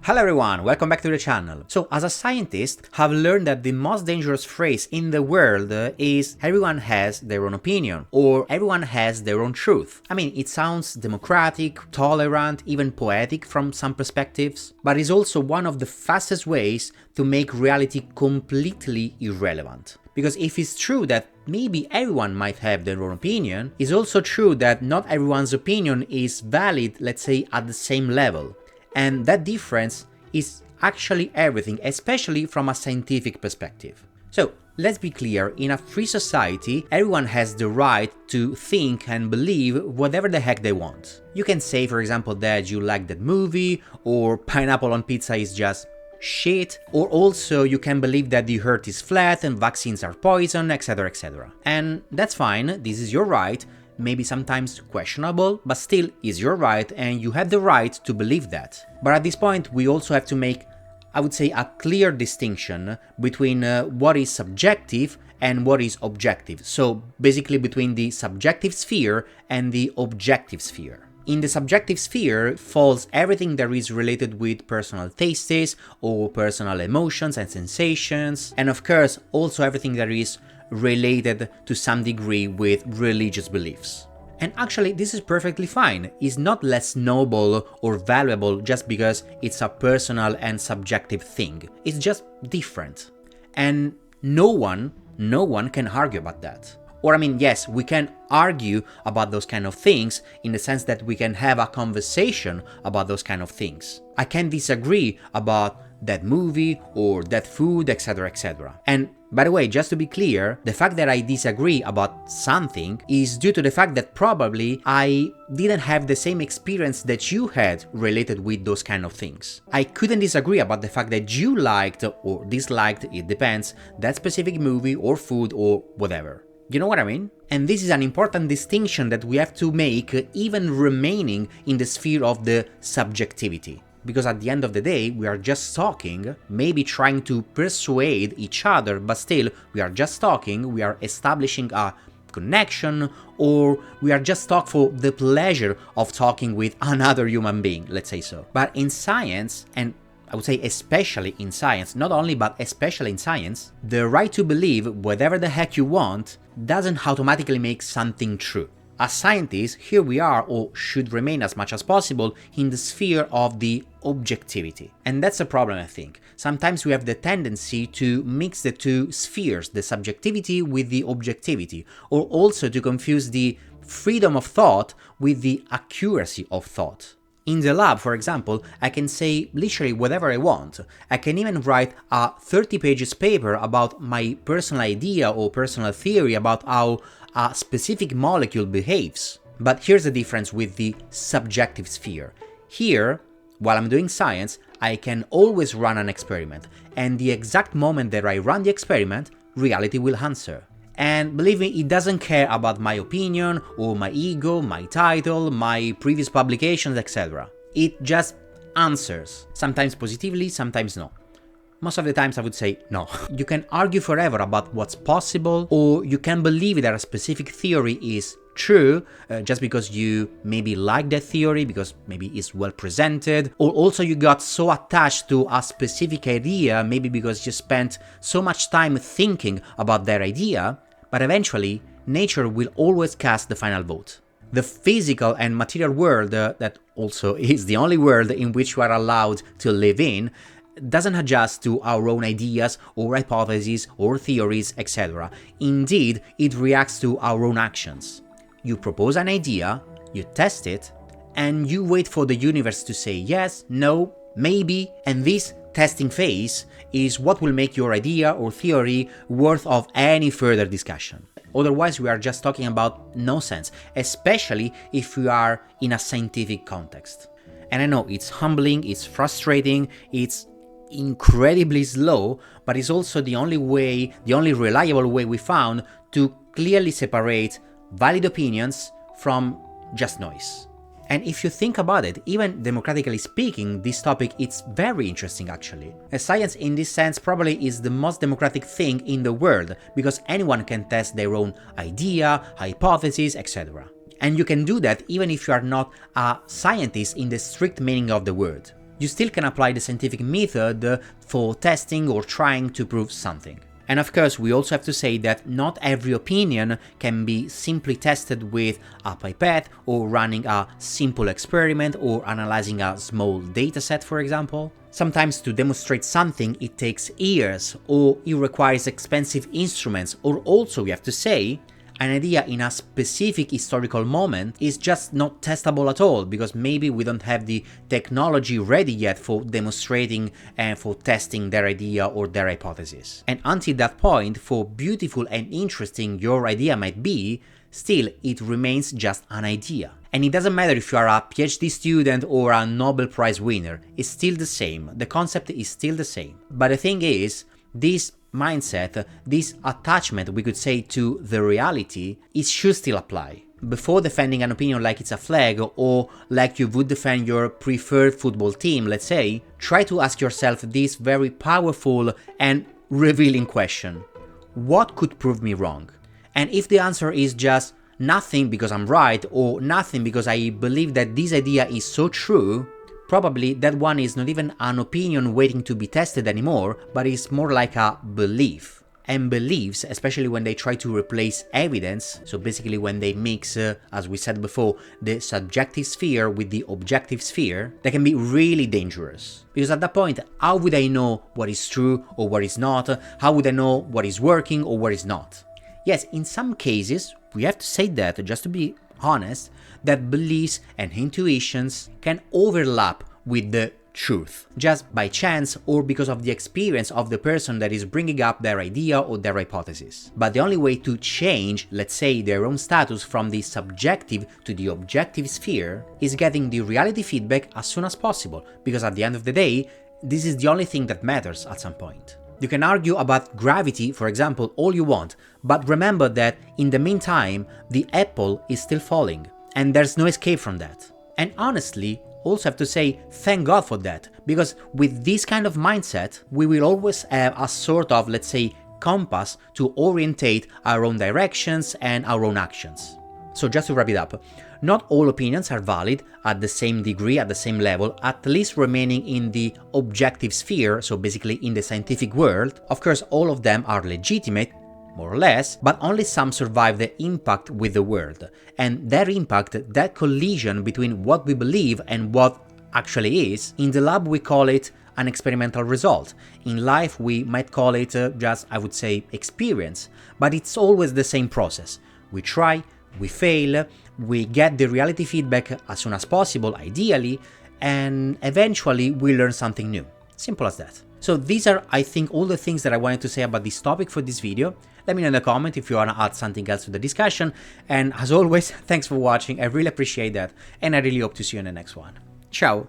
Hello everyone, welcome back to the channel. So as a scientist, I've learned that the most dangerous phrase in the world is everyone has their own opinion, or everyone has their own truth. I mean, it sounds democratic, tolerant, even poetic from some perspectives, but it's also one of the fastest ways to make reality completely irrelevant. Because if it's true that maybe everyone might have their own opinion, it's also true that not everyone's opinion is valid, let's say, at the same level. And that difference is actually everything, especially from a scientific perspective. So, let's be clear, in a free society, everyone has the right to think and believe whatever the heck they want. You can say, for example, that you like that movie, or pineapple on pizza is just shit, or also you can believe that the earth is flat and vaccines are poison, etc, etc. And that's fine, this is your right, maybe sometimes questionable, but still is your right and you have the right to believe that. But at this point we also have to make, I would say, a clear distinction between what is subjective and what is objective. So basically between the subjective sphere and the objective sphere. In the subjective sphere falls everything that is related with personal tastes or personal emotions and sensations, and of course also everything that is related to some degree with religious beliefs. And actually this is perfectly fine, it's not less noble or valuable just because it's a personal and subjective thing, it's just different. And no one can argue about that. Or I mean, yes, we can argue about those kind of things in the sense that we can have a conversation about those kind of things. I can disagree about that movie or that food, etc, etc. And by the way, just to be clear, the fact that I disagree about something is due to the fact that probably I didn't have the same experience that you had related with those kind of things. I couldn't disagree about the fact that you liked or disliked, it depends, that specific movie or food or whatever. You know what I mean? And this is an important distinction that we have to make even remaining in the sphere of the subjectivity. Because at the end of the day, we are just talking, maybe trying to persuade each other, but still, we are just talking, we are establishing a connection, or we are just talking for the pleasure of talking with another human being, let's say so. But in science, and I would say especially in science, not only but especially in science, the right to believe whatever the heck you want doesn't automatically make something true. As scientists, here we are, or should remain as much as possible, in the sphere of the objectivity. And that's a problem, I think. Sometimes we have the tendency to mix the two spheres, the subjectivity with the objectivity, or also to confuse the freedom of thought with the accuracy of thought. In the lab, for example, I can say literally whatever I want. I can even write a 30 pages paper about my personal idea or personal theory about how a specific molecule behaves. But here's the difference with the subjective sphere. Here, while I'm doing science, I can always run an experiment, and the exact moment that I run the experiment, reality will answer. And believe me, it doesn't care about my opinion, or my ego, my title, my previous publications, etc. It just answers, sometimes positively, sometimes no. Most of the times I would say no. You can argue forever about what's possible, or you can believe that a specific theory is true just because you maybe like that theory, because maybe it's well presented, or also you got so attached to a specific idea, maybe because you spent so much time thinking about that idea, but eventually nature will always cast the final vote. The physical and material world, that also is the only world in which we are allowed to live in, doesn't adjust to our own ideas or hypotheses or theories, etc. Indeed, it reacts to our own actions. You propose an idea, you test it, and you wait for the universe to say yes, no, maybe, and this testing phase is what will make your idea or theory worth of any further discussion. Otherwise, we are just talking about nonsense, especially if we are in a scientific context. And I know it's humbling, it's frustrating, it's incredibly slow, but it's also the only way, the only reliable way we found to clearly separate valid opinions from just noise. And if you think about it, even democratically speaking, this topic is very interesting actually. Science in this sense probably is the most democratic thing in the world, because anyone can test their own idea, hypothesis, etc. And you can do that even if you are not a scientist in the strict meaning of the word. you still can apply the scientific method for testing or trying to prove something. And of course, we also have to say that not every opinion can be simply tested with a pipette or running a simple experiment or analyzing a small dataset, for example. Sometimes to demonstrate something it takes years, or it requires expensive instruments, or also, we have to say, an idea in a specific historical moment is just not testable at all, because maybe we don't have the technology ready yet for demonstrating and for testing their idea or their hypothesis. And until that point, for beautiful and interesting your idea might be, still it remains just an idea. And it doesn't matter if you are a PhD student or a Nobel Prize winner, it's still the same, the concept is still the same. But the thing is, this mindset, this attachment, we could say, to the reality, it should still apply. Before defending an opinion like it's a flag, or like you would defend your preferred football team, let's say, try to ask yourself this very powerful and revealing question: what could prove me wrong? And if the answer is just nothing because I'm right, or nothing because I believe that this idea is so true, probably that one is not even an opinion waiting to be tested anymore, but is more like a belief. And beliefs, especially when they try to replace evidence, so basically when they mix, as we said before, the subjective sphere with the objective sphere, they can be really dangerous. Because at that point, how would I know what is true or what is not? How would I know what is working or what is not? Yes, in some cases, we have to say that, just to be honest, that beliefs and intuitions can overlap with the truth, just by chance or because of the experience of the person that is bringing up their idea or their hypothesis. But the only way to change, let's say, their own status from the subjective to the objective sphere is getting the reality feedback as soon as possible, because at the end of the day, this is the only thing that matters at some point. You can argue about gravity, for example, all you want, but remember that in the meantime, the apple is still falling, and there's no escape from that. And honestly, also have to say thank God for that, because with this kind of mindset, we will always have a sort of, let's say, compass to orientate our own directions and our own actions. So just to wrap it up, not all opinions are valid at the same degree, at the same level, at least remaining in the objective sphere, so basically in the scientific world. Of course, all of them are legitimate, more or less, but only some survive the impact with the world. And their impact, that collision between what we believe and what actually is, in the lab we call it an experimental result. In life we might call it just, I would say, experience, but it's always the same process. We try, we fail, we get the reality feedback as soon as possible, ideally, and eventually we learn something new. Simple as that. So these are, I think, all the things that I wanted to say about this topic for this video. Let me know in the comment if you want to add something else to the discussion, and as always, thanks for watching, I really appreciate that, and I really hope to see you in the next one. Ciao!